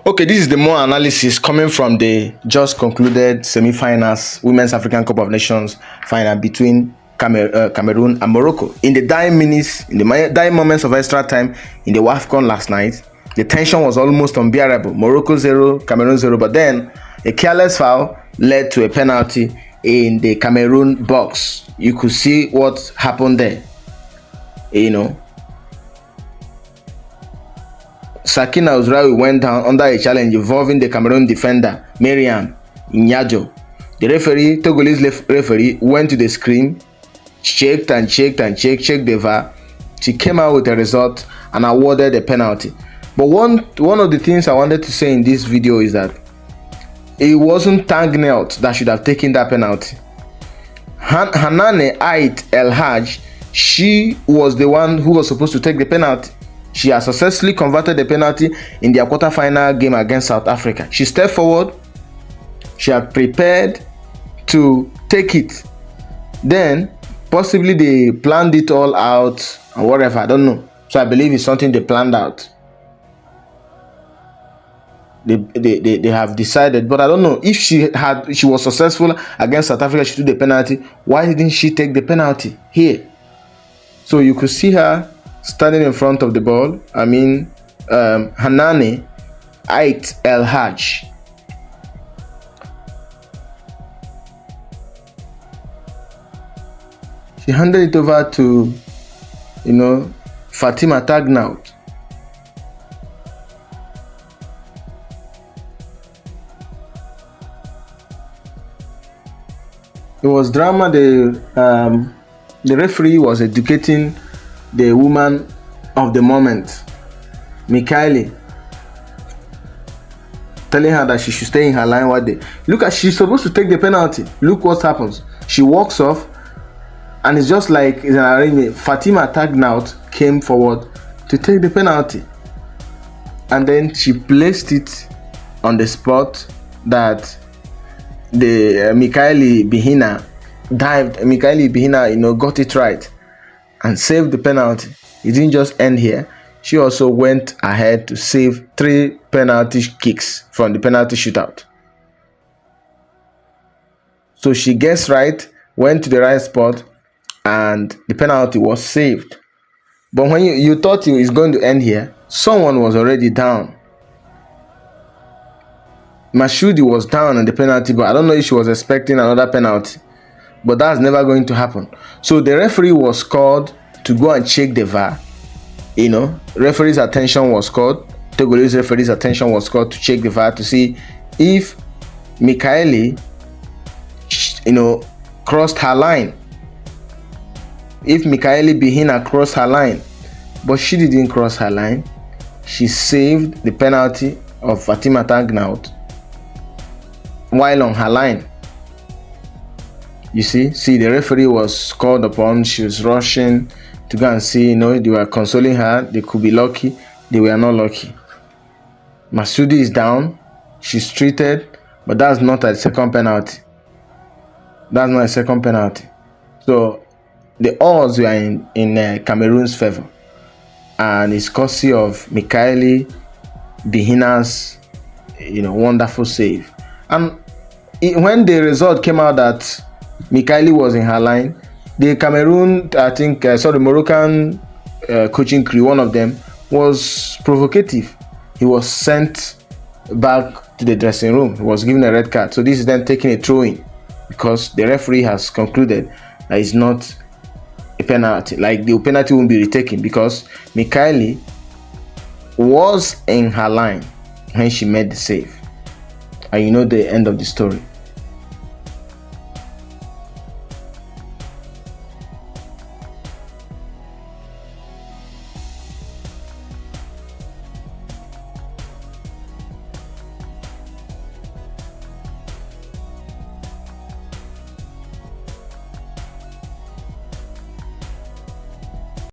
Okay, this is the more analysis coming from the just concluded semi-finals Women's African Cup of Nations final between Cameroon and Morocco. In the dying minutes, in the dying moments of extra time in the WAFCON last night, the tension was almost unbearable. Morocco 0, Cameroon 0, but then a careless foul led to a penalty in the Cameroon box. You could see what happened there. You know, Sakina Uzraoui went down under a challenge involving the Cameroon defender Mariam Nyajo. The referee, Togolese referee, went to the screen, checked the VAR. She came out with a result and awarded a penalty. But one of the things I wanted to say in this video is that it wasn't Tagnaout that should have taken that penalty. Hanane Aït El Haj, she was the one who was supposed to take the penalty. She has successfully converted the penalty in their quarter-final game against South Africa. She stepped forward. She had prepared to take it. Then, possibly they planned it all out or whatever. I don't know. So I believe it's something they planned out. They have decided, but I don't know if she was successful against South Africa. She took the penalty. Why didn't she take the penalty here? So you could see her standing in front of the ball. I mean, Hanane Aït El Haj. She handed it over to, Fatima Tagnaout. It was drama. The referee was educating the woman of the moment, Michaely, telling her that she should stay in her line. Look at, she's supposed to take the penalty. Look what happens. She walks off, and it's just like it's an arrangement. Fatima Tagnaout came forward to take the penalty, and then she placed it on the spot that the Michaely Bihina dived. Michaely Bihina, got it right and saved the penalty. It didn't just end here. She also went ahead to save 3 penalty kicks from the penalty shootout. So she guessed right, went to the right spot, and the penalty was saved. But when you thought it was going to end here, someone was already down. Mashoudi was down on the penalty, but I don't know if she was expecting another penalty. But that's never going to happen. So the referee was called to go and check the VAR. Referee's attention was called. Togolese referee's attention was called to check the VAR to see if Michaely, crossed her line. If Michaely Bihina crossed her line. But she didn't cross her line. She saved the penalty of Fatima Tagnaout while on her line. You see, the referee was called upon. She was rushing to go and see, they were consoling her. They could be lucky. They were not lucky. Mashoudi is down. She's treated, but that's not a second penalty. That's not a second penalty. So the odds were in Cameroon's favor, and it's courtesy of Michaely Bihina's, wonderful save. And when the result came out that Michaely was in her line, the Cameroon, the Moroccan coaching crew, one of them, was provocative. He was sent back to the dressing room. He was given a red card. So this is then taking a throw-in because the referee has concluded that it's not a penalty. Like, the penalty won't be retaken because Michaely was in her line when she made the save. And the end of the story.